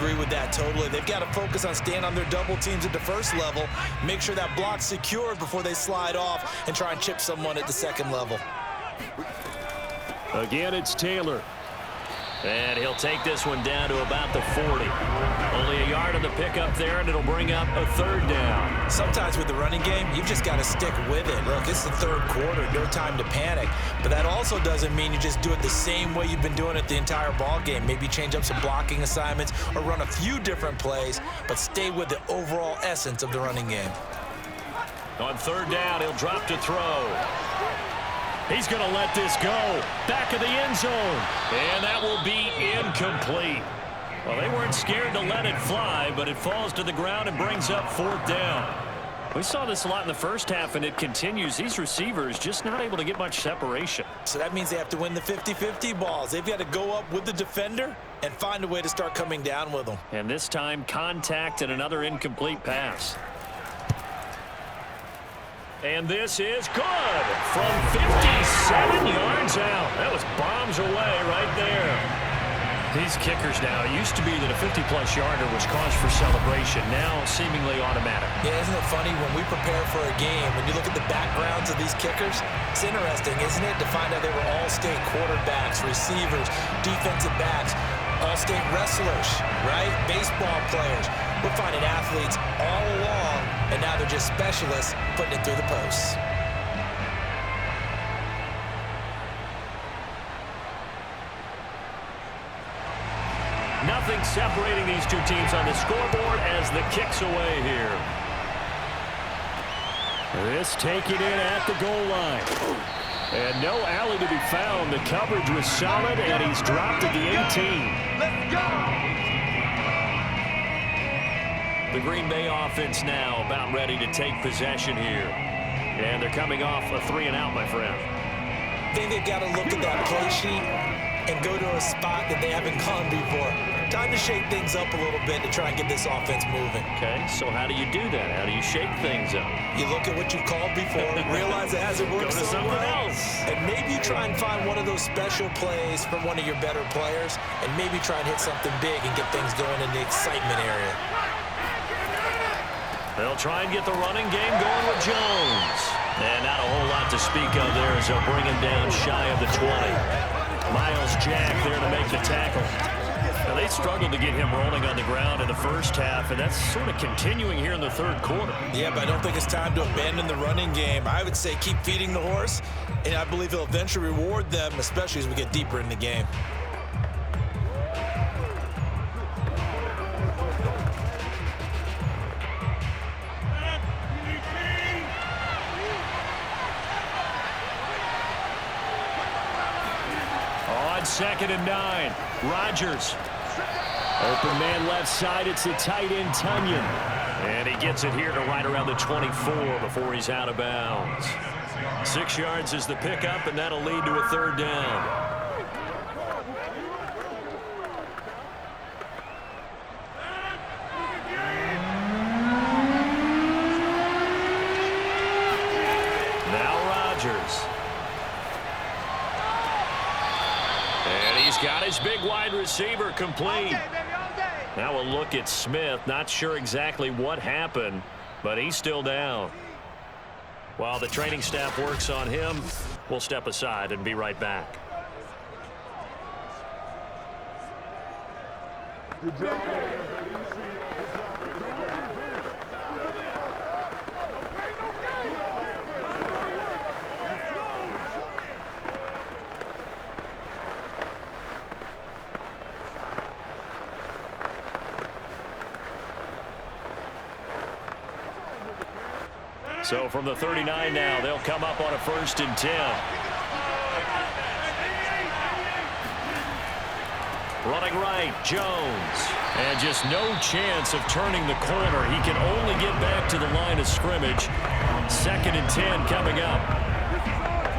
agree with that totally. They've got to focus on staying on their double teams at the first level, make sure that block's secured before they slide off and try and chip someone at the second level. Again, it's Taylor. And he'll take this one down to about the 40. Only a yard on the pickup there, and it'll bring up a third down. Sometimes with the running game, you've just got to stick with it. Look, it's the third quarter, no time to panic. But that also doesn't mean you just do it the same way you've been doing it the entire ball game. Maybe change up some blocking assignments or run a few different plays, but stay with the overall essence of the running game. On third down, he'll drop to throw. He's going to let this go. Back of the end zone. And that will be incomplete. Well, they weren't scared to let it fly, but it falls to the ground and brings up fourth down. We saw this a lot in the first half, and it continues. These receivers just not able to get much separation. So that means they have to win the 50-50 balls. They've got to go up with the defender and find a way to start coming down with them. And this time, contact and another incomplete pass. And this is good from 57 yards out. That was bombs away right there. These kickers now, it used to be that a 50-plus yarder was cause for celebration. Now seemingly automatic. Yeah, isn't it funny when we prepare for a game, when you look at the backgrounds of these kickers, it's interesting, isn't it, to find out they were all-state quarterbacks, receivers, defensive backs, all-state wrestlers, right? Baseball players. We're finding athletes all along, and now they're just specialists putting it through the posts. Nothing separating these two teams on the scoreboard as the kick's away here. This taken in at the goal line. And no alley to be found. The coverage was solid, and he's dropped at the 18. Let's go! The Green Bay offense now about ready to take possession here. And they're coming off a 3-and-out, my friend. I think they've got to look at that play sheet and go to a spot that they haven't gone before. Time to shake things up a little bit to try and get this offense moving. Okay, so how do you do that? How do you shake things up? You look at what you've called before, realize it hasn't worked so well, and maybe you try and find one of those special plays from one of your better players, and maybe try and hit something big and get things going in the excitement area. They'll try and get the running game going with Jones. And not a whole lot to speak of there as they'll bring him down shy of the 20. Miles Jack there to make the tackle. Now, they struggled to get him rolling on the ground in the first half, and that's sort of continuing here in the third quarter. Yeah, but I don't think it's time to abandon the running game. I would say keep feeding the horse, and I believe he'll eventually reward them, especially as we get deeper in the game. On 2nd and 9, Rodgers. Open man left side, it's the tight end, Tunyon. And he gets it here to right around the 24 before he's out of bounds. 6 yards is the pickup, and that'll lead to a third down. Now Rodgers. And he's got his big wide receiver complete. Now a look at Smith. Not sure exactly what happened, but he's still down. While the training staff works on him, we'll step aside and be right back. Good job. So from the 39 now, they'll come up on a 1st and 10. Running right, Jones. And just no chance of turning the corner. He can only get back to the line of scrimmage. 2nd and 10 coming up.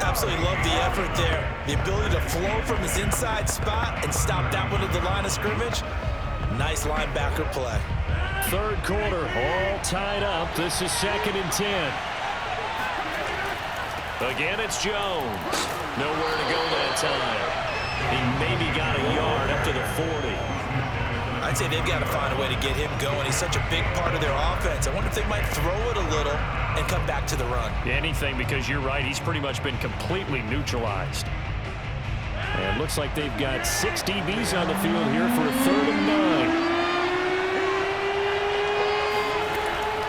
Absolutely love the effort there. The ability to flow from his inside spot and stop that one at the line of scrimmage. Nice linebacker play. Third quarter, all tied up. This is 2nd and 10. Again, it's Jones. Nowhere to go that time. He maybe got a yard up to the 40. I I'd say they've got to find a way to get him going. He's such a big part of their offense. I wonder if they might throw it a little and come back to the run. Anything, because you're right. He's pretty much been completely neutralized. And looks like they've got 6 DBs on the field here for a 3rd and 9.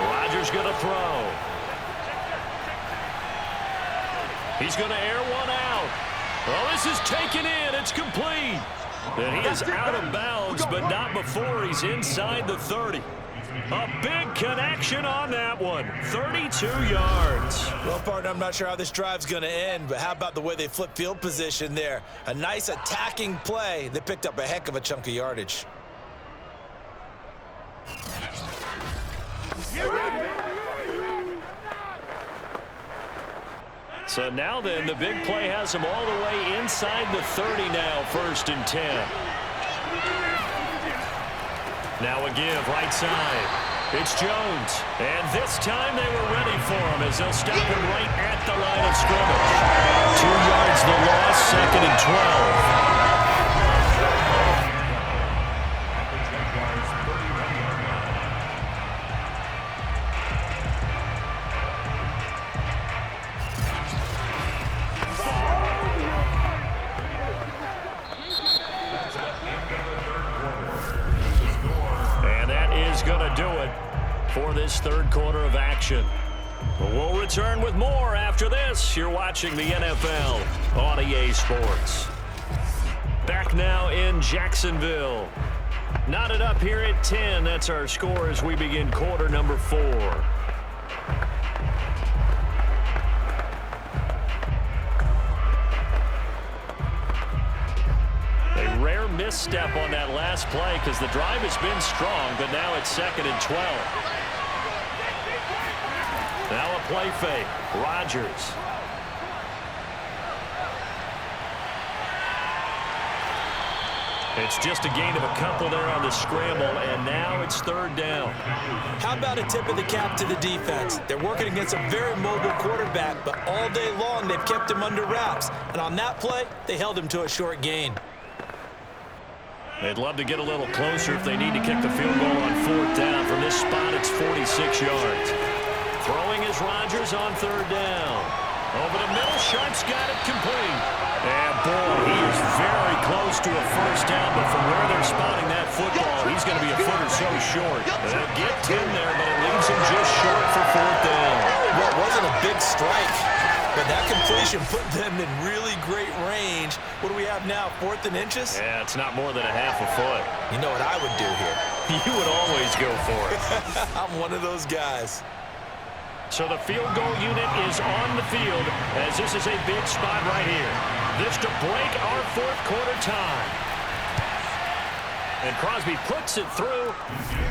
Rodgers going to throw. He's going to air one out. Well, this is taken in. It's complete. And he is out of bounds, but not before he's inside the 30. A big connection on that one. 32 yards. Well, partner, I'm not sure how this drive's going to end, but how about the way they flip field position there? A nice attacking play. They picked up a heck of a chunk of yardage. So now then, the big play has him all the way inside the 30 now, 1st and 10. Now a give, right side. It's Jones. And this time they were ready for him as they'll stop him right at the line of scrimmage. 2 yards the loss, 2nd and 12. For this 3rd quarter of action. But we'll return with more after this. You're watching the NFL on EA Sports. Back now in Jacksonville. Knotted up here at 10. That's our score as we begin quarter number 4. A rare misstep on that last play because the drive has been strong, but now it's 2nd and 12. Now a play fake. Rodgers. It's just a gain of a couple there on the scramble, and now it's 3rd down. How about a tip of the cap to the defense? They're working against a very mobile quarterback, but all day long they've kept him under wraps. And on that play, they held him to a short gain. They'd love to get a little closer if they need to kick the field goal on 4th down. From this spot, it's 46 yards. Throwing is Rodgers on 3rd down. Over the middle, Sharp's got it complete. And boy, he is very close to a 1st down, but from where they're spotting that football, he's going to be a foot or so short. They'll get 10 there, but it leaves him just short for 4th down. Well, it wasn't a big strike, but that completion put them in really great range. What do we have now, 4th and inches? Yeah, it's not more than a half a foot. You know what I would do here? You would always go for it. I'm one of those guys. So the field goal unit is on the field as this is a big spot right here. This to break our 4th quarter tie. And Crosby puts it through,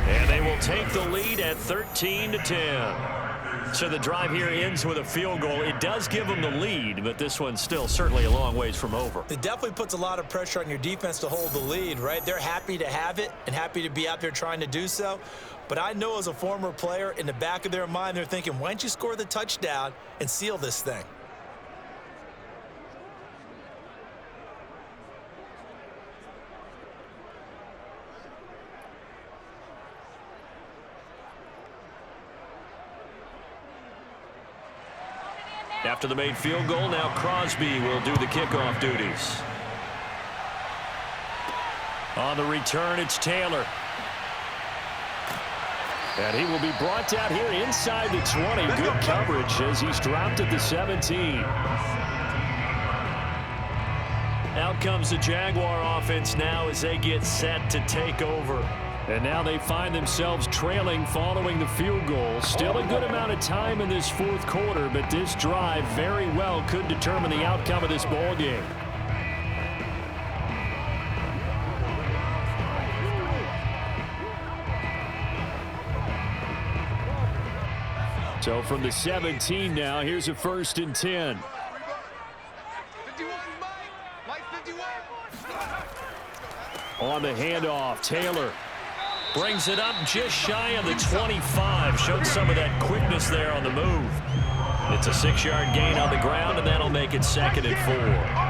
and they will take the lead at 13-10. So the drive here ends with a field goal. It does give them the lead, but this one's still certainly a long ways from over. It definitely puts a lot of pressure on your defense to hold the lead, right? They're happy to have it and happy to be out there trying to do so. But I know as a former player, in the back of their mind, they're thinking, why don't you score the touchdown and seal this thing? After the made field goal, now Crosby will do the kickoff duties. On the return, it's Taylor. And he will be brought down here inside the 20. Good coverage as he's dropped at the 17. Out comes the Jaguar offense now as they get set to take over. And now they find themselves trailing following the field goal. Still a good amount of time in this 4th quarter, but this drive very well could determine the outcome of this ball game. So from the 17 now, here's a 1st and 10. On the handoff, Taylor brings it up just shy of the 25. Showed some of that quickness there on the move. It's a 6-yard gain on the ground, and that'll make it 2nd and 4.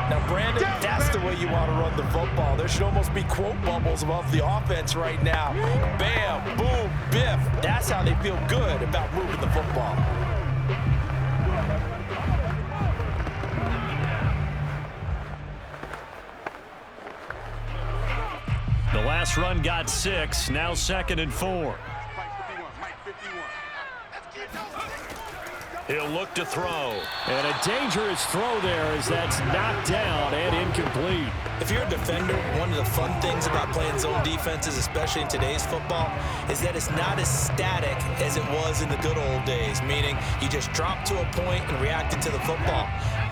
Now, Brandon, that's the way you want to run the football. There should almost be quote bubbles above the offense right now. Bam, boom, biff. That's how they feel good about moving the football. The last run got 6, now 2nd and 4. He'll look to throw. And a dangerous throw there as that's knocked down and incomplete. If you're a defender, one of the fun things about playing zone defenses, especially in today's football, is that it's not as static as it was in the good old days, meaning you just drop to a point and reacted to the football.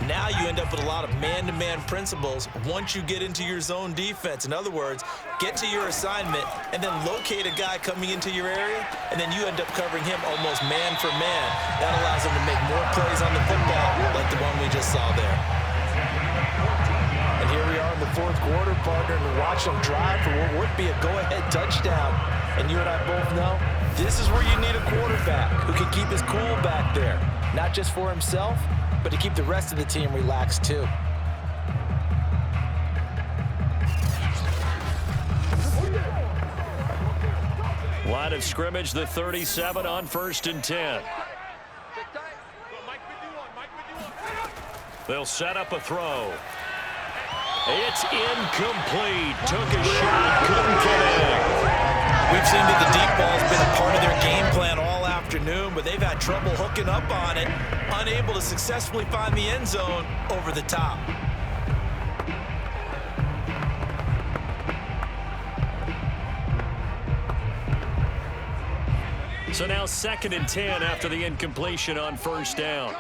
Now you end up with a lot of man-to-man principles once you get into your zone defense. In other words, get to your assignment and then locate a guy coming into your area, and then you end up covering him almost man for man. That allows him to make more plays on the football like the one we just saw there. And here we are in the fourth quarter, partner, and watch them drive for what would be a go-ahead touchdown. And you and I both know this is where you need a quarterback who can keep his cool back there, not just for himself, but to keep the rest of the team relaxed too. Line of scrimmage, the 37 on 1st and 10. They'll set up a throw. It's incomplete. Took a shot, couldn't connect. We've seen that the deep ball's been a part of their game plan all afternoon, but they've had trouble hooking up on it, unable to successfully find the end zone over the top. So now 2nd and 10 after the incompletion on 1st down.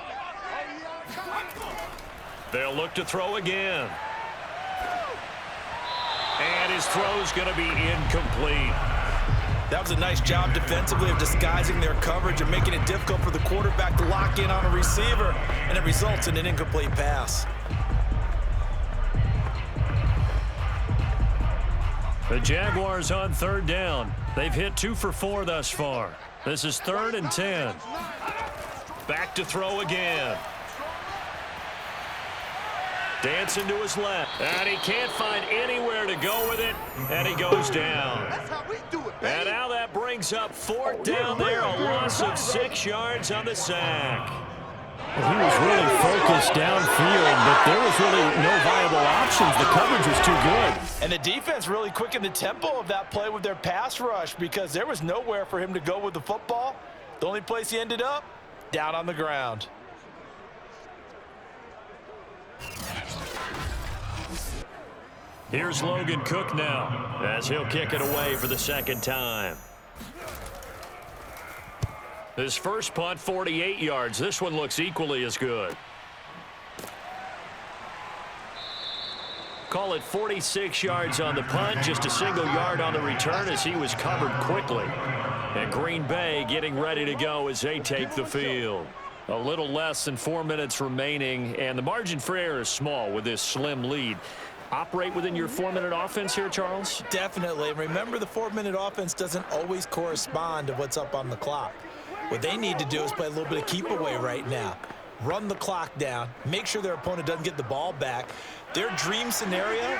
They'll look to throw again. And his throw's going to be incomplete. That was a nice job defensively of disguising their coverage and making it difficult for the quarterback to lock in on a receiver, and it results in an incomplete pass. The Jaguars on 3rd down. They've hit 2 for 4 thus far. This is 3rd and 10. Back to throw again. Dancing to his left. And he can't find anywhere to go with it. And he goes down. That's how we do it, baby. And now that brings up 4th down there. A loss of 6 yards on the sack. Well, he was really focused downfield, but there was really no viable options. The coverage was too good. And the defense really quickened the tempo of that play with their pass rush because there was nowhere for him to go with the football. The only place he ended up, down on the ground. Here's Logan Cook now as he'll kick it away for the 2nd time. His first punt, 48 yards. This one looks equally as good. Call it 46 yards on the punt, just a single yard on the return as he was covered quickly. And Green Bay getting ready to go as they take the field. A little less than 4 minutes remaining, and the margin for error is small with this slim lead. Operate within your 4-minute offense here, Charles? Definitely. Remember, the 4-minute offense doesn't always correspond to what's up on the clock. What they need to do is play a little bit of keep away right now. Run the clock down. Make sure their opponent doesn't get the ball back. Their dream scenario,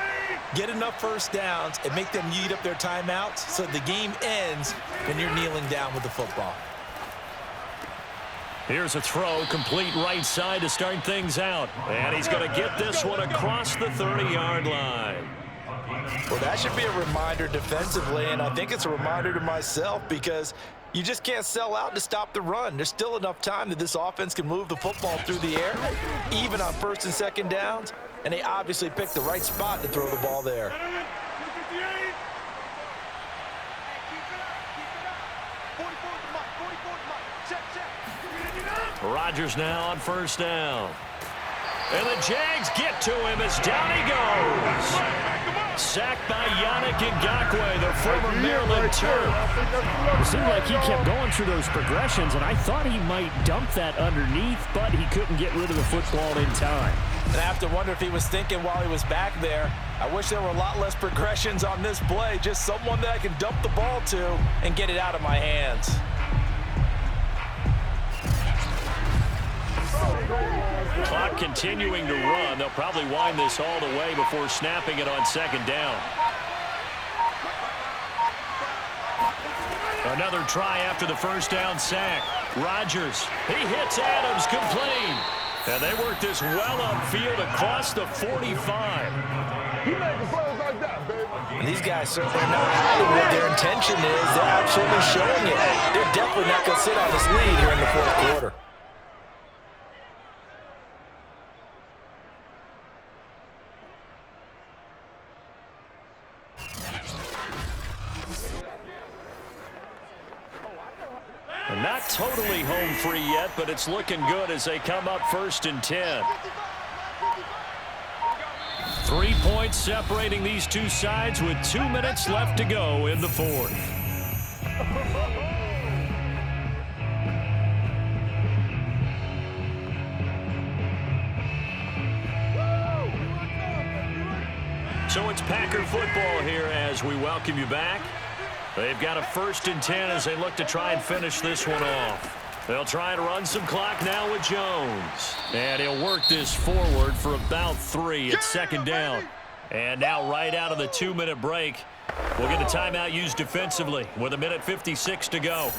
get enough first downs and make them eat up their timeouts so the game ends when you're kneeling down with the football. Here's a throw, complete right side to start things out. And he's going to get this one across the 30-yard line. Well, that should be a reminder defensively, and I think it's a reminder to myself because you just can't sell out to stop the run. There's still enough time that this offense can move the football through the air, even on 1st and 2nd downs, and they obviously picked the right spot to throw the ball there. Rodgers now on 1st down. And the Jags get to him as down he goes. Sacked by Yannick Ngakoue, the former Maryland Terp. It seemed like he kept going through those progressions, and I thought he might dump that underneath, but he couldn't get rid of the football in time. And I have to wonder if he was thinking while he was back there, I wish there were a lot less progressions on this play, just someone that I can dump the ball to and get it out of my hands. Clock continuing to run. They'll probably wind this all the way before snapping it on second down. Another try after the first down sack. Rodgers, he hits Adams, complete. And they work this well upfield across the 45. He making plays like that, baby. And these guys certainly are not hiding what their intention is. They're absolutely showing it. They're definitely not going to sit on this lead here in the fourth quarter. And not totally home free yet, but it's looking good as they come up 1st and 10. 3 points separating these two sides with 2 minutes left to go in the fourth. So it's Packer football here as we welcome you back. They've got a 1st and 10 as they look to try and finish this one off. They'll try and run some clock now with Jones. And he'll work this forward for about 3. It's second down. And now right out of the 2-minute break, we'll get a timeout used defensively with 1:56 to go.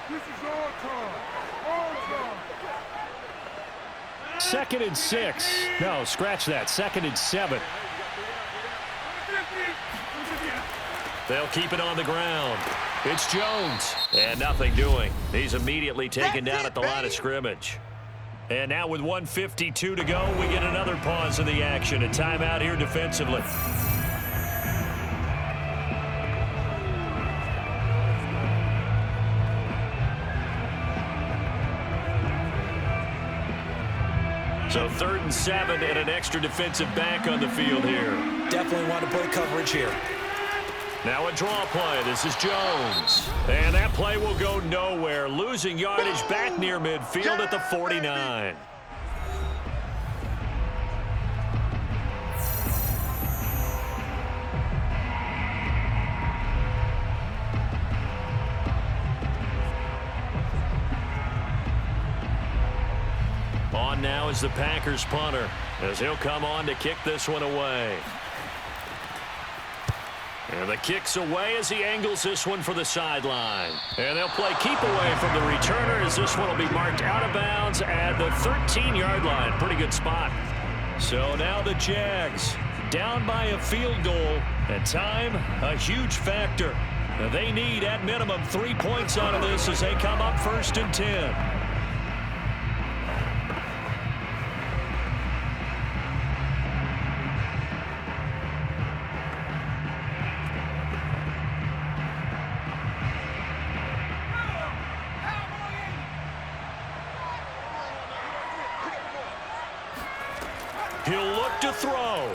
This is all time. All time. 2nd and 6. No, scratch that. 2nd and 7. They'll keep it on the ground. It's Jones. And nothing doing. He's immediately taken down at the line of scrimmage. And now with 1:52 to go, we get another pause in the action. A timeout here defensively. So 3rd and 7 and an extra defensive back on the field here. Definitely want to play coverage here. Now a draw play. This is Jones. And that play will go nowhere. Losing yardage back near midfield at the 49. On now is the Packers punter as he'll come on to kick this one away. And the kick's away as he angles this one for the sideline. And they'll play keep away from the returner as this one will be marked out of bounds at the 13-yard line. Pretty good spot. So now the Jags down by a field goal. And time, a huge factor. They need at minimum 3 points out of this as they come up 1st and 10. He'll look to throw.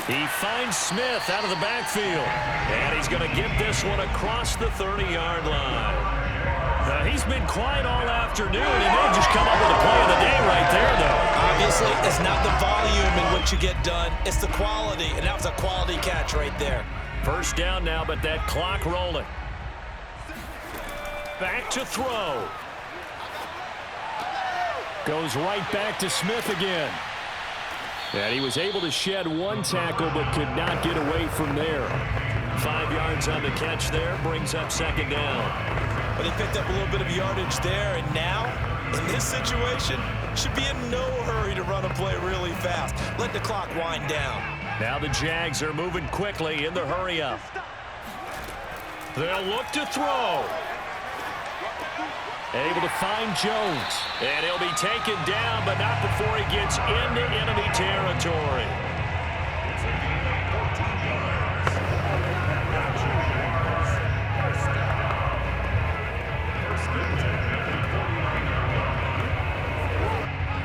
He finds Smith out of the backfield. And he's going to get this one across the 30-yard line. He's been quiet all afternoon. He may have just come up with a play of the day right there, though. Obviously, it's not the volume in which you get done. It's the quality, and that was a quality catch right there. 1st down now, but that clock rolling. Back to throw. Goes right back to Smith again. And he was able to shed one tackle but could not get away from there. 5 yards on the catch there, brings up 2nd down. But he picked up a little bit of yardage there, and now, in this situation, should be in no hurry to run a play really fast. Let the clock wind down. Now the Jags are moving quickly in the hurry-up. They'll look to throw. Able to find Jones. And he'll be taken down, but not before he gets into enemy territory.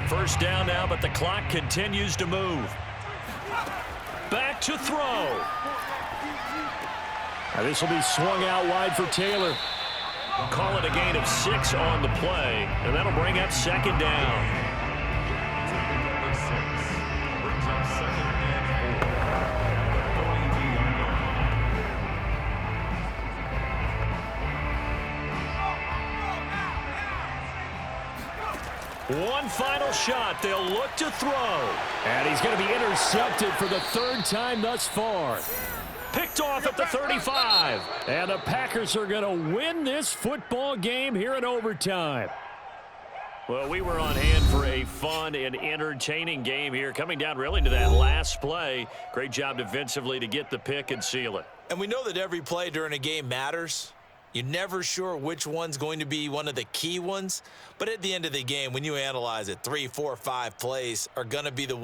First down now, but the clock continues to move. Back to throw. Now this will be swung out wide for Taylor. Call it a gain of 6 on the play, and that'll bring up 2nd down. One final shot. They'll look to throw. And he's going to be intercepted for the third time thus far. Picked off at the 35. And the Packers are going to win this football game here in overtime. Well, we were on hand for a fun and entertaining game here, coming down really to that last play. Great job defensively to get the pick and seal it. And we know that every play during a game matters. You're never sure which one's going to be one of the key ones. But at the end of the game, when you analyze it, 3, 4, 5 plays are going to be the ones